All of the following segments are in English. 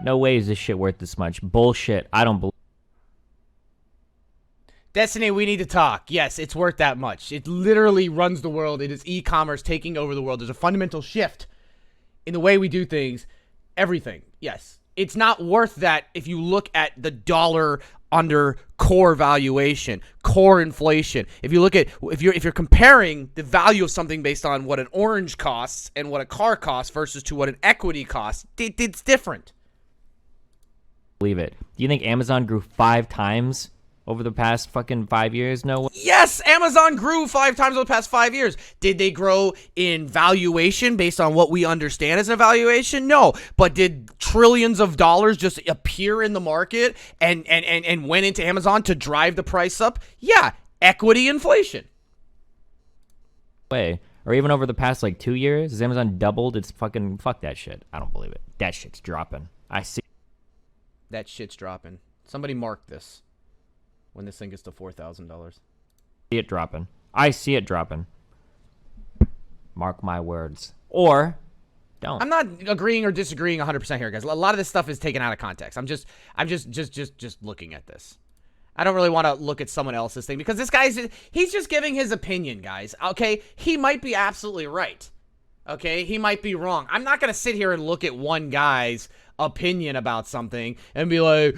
No way is this shit worth this much. Bullshit. I don't believe. Destiny, we need to talk. Yes, it's worth that much. It literally runs the world. It is e-commerce taking over the world. There's a fundamental shift in the way we do things. Everything. Yes. It's not worth that if you look at the dollar under core valuation, core inflation. If you look at if you're comparing the value of something based on what an orange costs and what a car costs versus to what an equity costs, it's different. Believe it. Do you think Amazon grew 5 times over the past fucking 5 years? No way. Yes, Amazon grew 5 times over the past 5 years. Did they grow in valuation based on what we understand as an evaluation? No. But did trillions of dollars just appear in the market and went into Amazon to drive the price up? Yeah, equity inflation. Way. Or even over the past like 2 years, has Amazon doubled its fucking, fuck that shit. I don't believe it. That shit's dropping. I see. That shit's dropping. Somebody mark this when this thing gets to $4,000. See it dropping. I see it dropping. Mark my words. Or don't. I'm not agreeing or disagreeing 100% here, guys. A lot of this stuff is taken out of context. I'm just looking at this. I don't really want to look at someone else's thing because this he's just giving his opinion, guys. Okay, he might be absolutely right. Okay, he might be wrong. I'm not gonna sit here and look at one guy's opinion about something and be like,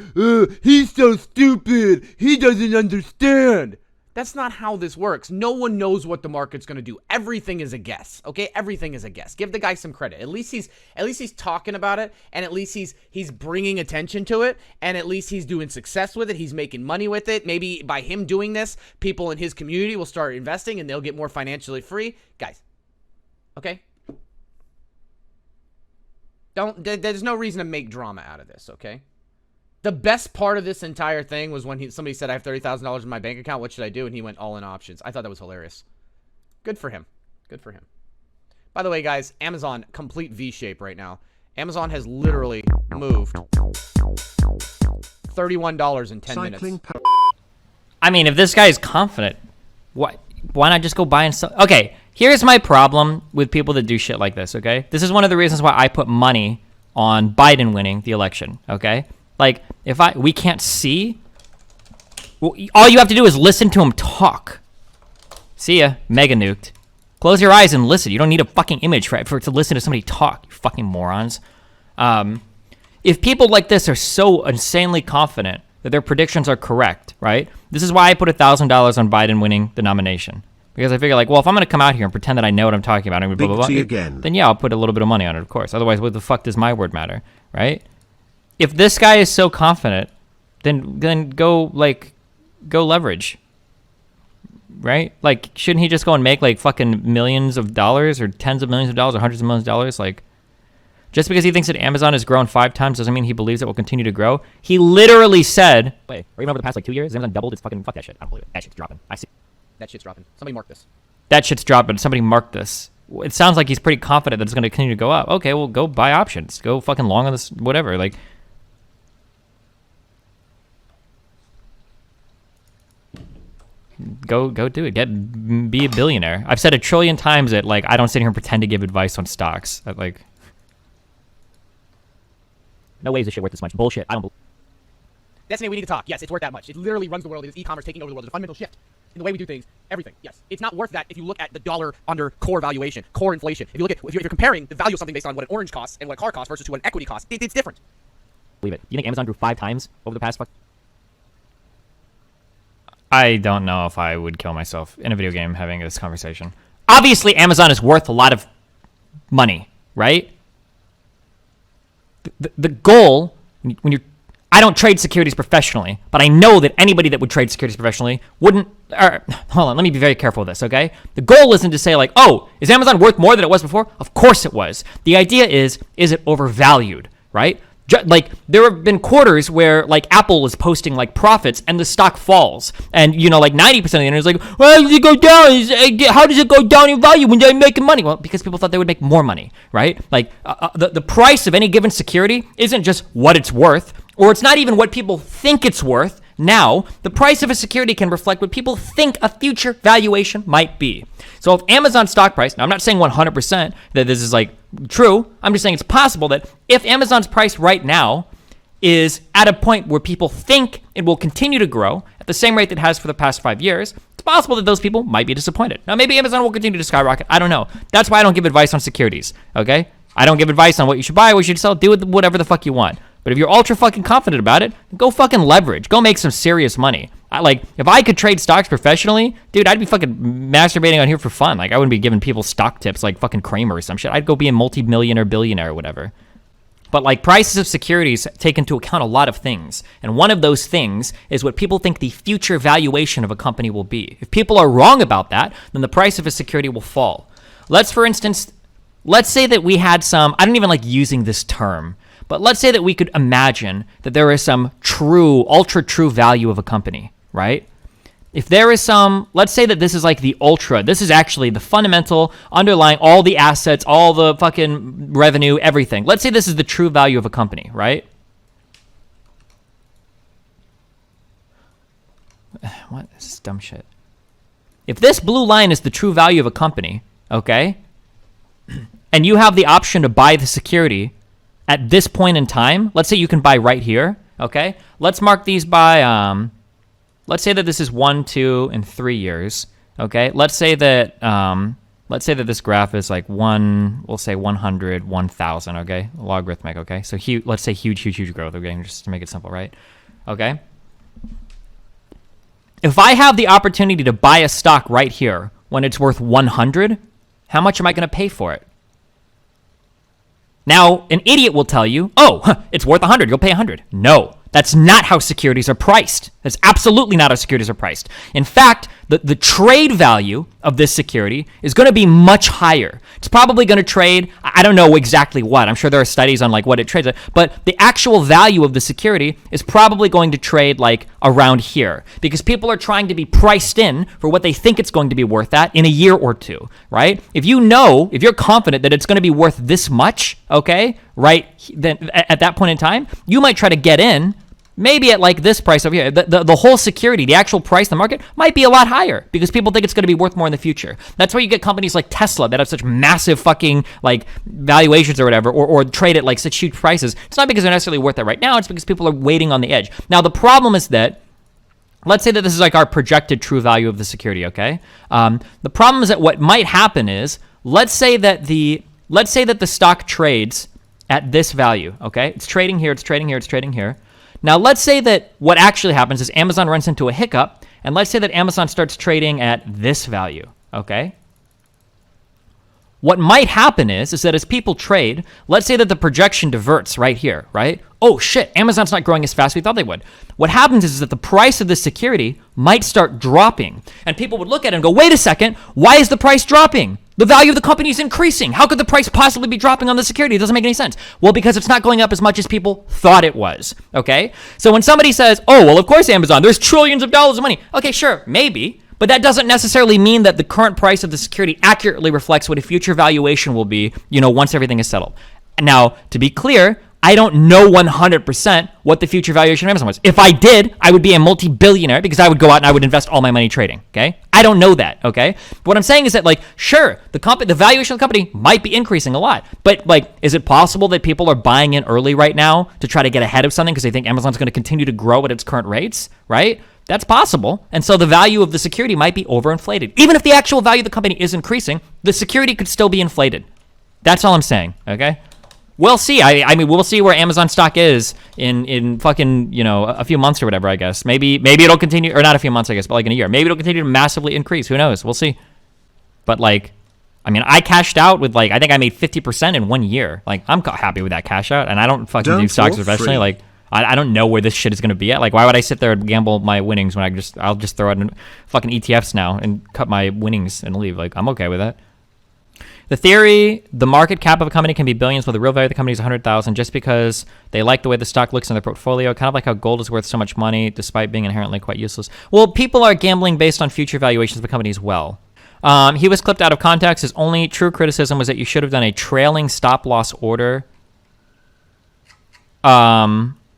he's so stupid, he doesn't understand. That's not how this works. No one knows what the market's going to do. Everything is a guess. Okay, everything is a guess. Give the guy some credit. At least he's talking about it, and at least he's bringing attention to it, and at least he's doing success with it. He's making money with it. Maybe by him doing this, people in his community will start investing and they'll get more financially free. Guys, okay? There's no reason to make drama out of this, okay? The best part of this entire thing was when somebody said, I have $30,000 in my bank account, what should I do? And he went all in options. I thought that was hilarious. Good for him. Good for him. By the way, guys, Amazon, complete V-shape right now. Amazon has literally moved $31 in 10 minutes. I mean, if this guy is confident, why not just go buy and sell? Okay, here's my problem with people that do shit like this, okay? This is one of the reasons why I put money on Biden winning the election, okay? Like, we can't see, well, all you have to do is listen to him talk. See ya, mega nuked. Close your eyes and listen. You don't need a fucking image for to listen to somebody talk, you fucking morons. If people like this are so insanely confident that their predictions are correct, right? This is why I put $1,000 on Biden winning the nomination. Because I figure, like, well, if I'm going to come out here and pretend that I know what I'm talking about and blah, blah, blah, then yeah, I'll put a little bit of money on it, of course. Otherwise, what the fuck does my word matter, right? If this guy is so confident, then go leverage, right? Like, shouldn't he just go and make, like, fucking millions of dollars or tens of millions of dollars or hundreds of millions of dollars? Like, just because he thinks that Amazon has grown 5 times doesn't mean he believes it will continue to grow. He literally said, wait, or even over the past, like, 2 years, Amazon doubled its fucking, fuck that shit. I don't believe it. That shit's dropping. I see. That shit's dropping. Somebody mark this. That shit's dropping. Somebody mark this. It sounds like he's pretty confident that it's going to continue to go up. Okay, well, go buy options. Go fucking long on this, whatever. Like, go do it. Be a billionaire. I've said 1 trillion times that, like, I don't sit here and pretend to give advice on stocks. Like, no way is this shit worth this much. Bullshit. I don't believe. Destiny, we need to talk. Yes, it's worth that much. It literally runs the world. It is e-commerce taking over the world. There's a fundamental shift in the way we do things. Everything. Yes. It's not worth that if you look at the dollar under core valuation, core inflation. If you're comparing the value of something based on what an orange costs and what a car costs versus to what an equity costs, it's different. Believe it. You think Amazon grew 5 times over the past I don't know if I would kill myself in a video game having this conversation. Obviously, Amazon is worth a lot of money, right? The goal, when you're, I don't trade securities professionally, but I know that anybody that would trade securities professionally wouldn't, hold on, let me be very careful with this, okay? The goal isn't to say, like, oh, is Amazon worth more than it was before? Of course it was. The idea is it overvalued, right? Like, there have been quarters where, like, Apple is posting, like, profits and the stock falls. And, you know, like, 90% of the internet is like, well, does it go down? How does it go down in value when they're making money? Well, because people thought they would make more money, right? Like, the price of any given security isn't just what it's worth, or it's not even what people think it's worth. Now, the price of a security can reflect what people think a future valuation might be. So if Amazon stock price, now I'm not saying 100% that this is like true, I'm just saying it's possible that if Amazon's price right now is at a point where people think it will continue to grow at the same rate that it has for the past 5 years, it's possible that those people might be disappointed. Now, maybe Amazon will continue to skyrocket. I don't know. That's why I don't give advice on securities, okay? I don't give advice on what you should buy, what you should sell. Do with whatever the fuck you want. But if you're ultra fucking confident about it, go fucking leverage. Go make some serious money. If I could trade stocks professionally, dude, I'd be fucking masturbating on here for fun. Like, I wouldn't be giving people stock tips like fucking Kramer or some shit. I'd go be a multi-millionaire, billionaire or whatever. But like, prices of securities take into account a lot of things. And one of those things is what people think the future valuation of a company will be. If people are wrong about that, then the price of a security will fall. Let's say that we had some, I don't even like using this term, but let's say that we could imagine that there is some true, ultra true value of a company, right? If there is some, let's say that this is like the ultra, this is actually the fundamental underlying all the assets, all the fucking revenue, everything. Let's say this is the true value of a company, right? What? This is dumb shit. If this blue line is the true value of a company, okay, and you have the option to buy the security at this point in time, let's say you can buy right here, okay? Let's mark these by, let's say that this is 1, 2, and 3 years, okay? Let's say that this graph is like we'll say 100, 1,000, okay? Logarithmic, okay? So let's say huge growth, okay? Just to make it simple, right? Okay? If I have the opportunity to buy a stock right here when it's worth 100, how much am I going to pay for it? Now, an idiot will tell you, oh, it's worth 100, you'll pay 100. No, that's not how securities are priced. That's absolutely not how securities are priced. In fact, the trade value of this security is going to be much higher. It's probably going to trade, I don't know exactly what. I'm sure there are studies on like what it trades at, but the actual value of the security is probably going to trade like around here because people are trying to be priced in for what they think it's going to be worth at in a year or two, right? If you're confident that it's going to be worth this much, okay, right, then at that point in time, you might try to get in maybe at like this price over here. The whole security, the actual price in the market might be a lot higher because people think it's going to be worth more in the future. That's why you get companies like Tesla that have such massive fucking like valuations or whatever, or trade at like such huge prices. It's not because they're necessarily worth it right now. It's because people are waiting on the edge. Now, the problem is that, let's say that this is like our projected true value of the security, okay? The problem is that what might happen is, let's say that the stock trades at this value, okay? It's trading here, it's trading here, it's trading here. Now, let's say that what actually happens is Amazon runs into a hiccup, and let's say that Amazon starts trading at this value, okay? What might happen is that as people trade, let's say that the projection diverts right here, right? Oh shit, Amazon's not growing as fast as we thought they would. What happens is that the price of this security might start dropping, and people would look at it and go, wait a second, why is the price dropping? The value of the company is increasing. How could the price possibly be dropping on the security? It doesn't make any sense. Well, because it's not going up as much as people thought it was, okay? So when somebody says, oh, well, of course, Amazon, there's trillions of dollars of money. Okay, sure, maybe, but that doesn't necessarily mean that the current price of the security accurately reflects what a future valuation will be, once everything is settled. Now, to be clear, I don't know 100% what the future valuation of Amazon was. If I did, I would be a multi-billionaire because I would go out and I would invest all my money trading, okay? I don't know that, okay? But what I'm saying is that, like, sure, the valuation of the company might be increasing a lot, but, like, is it possible that people are buying in early right now to try to get ahead of something because they think Amazon's going to continue to grow at its current rates, right? That's possible. And so the value of the security might be overinflated. Even if the actual value of the company is increasing, the security could still be inflated. That's all I'm saying, okay? We'll see. I mean, we'll see where Amazon stock is in fucking, a few months or whatever, I guess. Maybe it'll continue, or not a few months, I guess, but like in a year. Maybe it'll continue to massively increase. Who knows? We'll see. But like, I mean, I cashed out with I think I made 50% in 1 year. Like, I'm happy with that cash out, and I don't fucking do stocks professionally. Like, I don't know where this shit is going to be at. Like, why would I sit there and gamble my winnings when I'll just throw out fucking ETFs now and cut my winnings and leave? Like, I'm okay with that. The theory, the market cap of a company can be billions, but the real value of the company is 100,000 just because they like the way the stock looks in their portfolio, kind of like how gold is worth so much money despite being inherently quite useless. Well, people are gambling based on future valuations of a company as well. He was clipped out of context. His only true criticism was that you should have done a trailing stop loss order.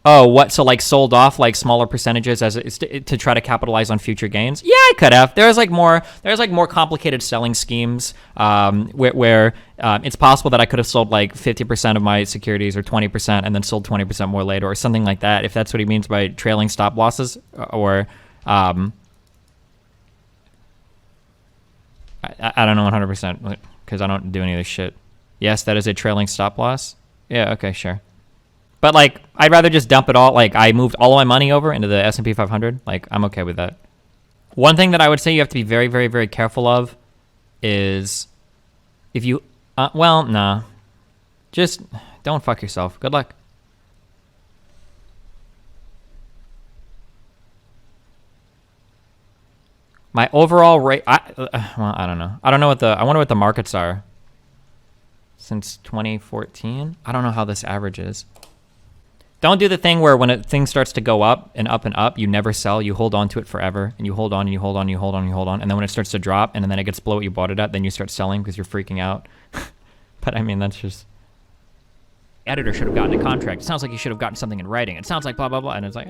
Oh, what? So like sold off like smaller percentages as to try to capitalize on future gains? Yeah, I could have. There's like more complicated selling schemes where it's possible that I could have sold like 50% of my securities or 20% and then sold 20% more later or something like that. If that's what he means by trailing stop losses, or I don't know 100% because I don't do any of this shit. Yes, that is a trailing stop loss. Yeah. Okay. Sure. But like, I'd rather just dump it all. Like, I moved all of my money over into the S&P 500. Like, I'm okay with that. One thing that I would say you have to be very, very, very careful of is if you, well, nah, just don't fuck yourself. Good luck. My overall rate, well, I don't know. I wonder what the markets are since 2014. I don't know how this average is. Don't do the thing where when thing starts to go up and up and up, you never sell. You hold on to it forever, and you hold on and you hold on and you hold on and you hold on. And then when it starts to drop and then it gets below what you bought it at, then you start selling because you're freaking out. But I mean, that's just... Editor should have gotten a contract. It sounds like you should have gotten something in writing. It sounds like blah, blah, blah. And it's like,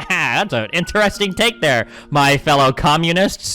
that's an interesting take there, my fellow communists.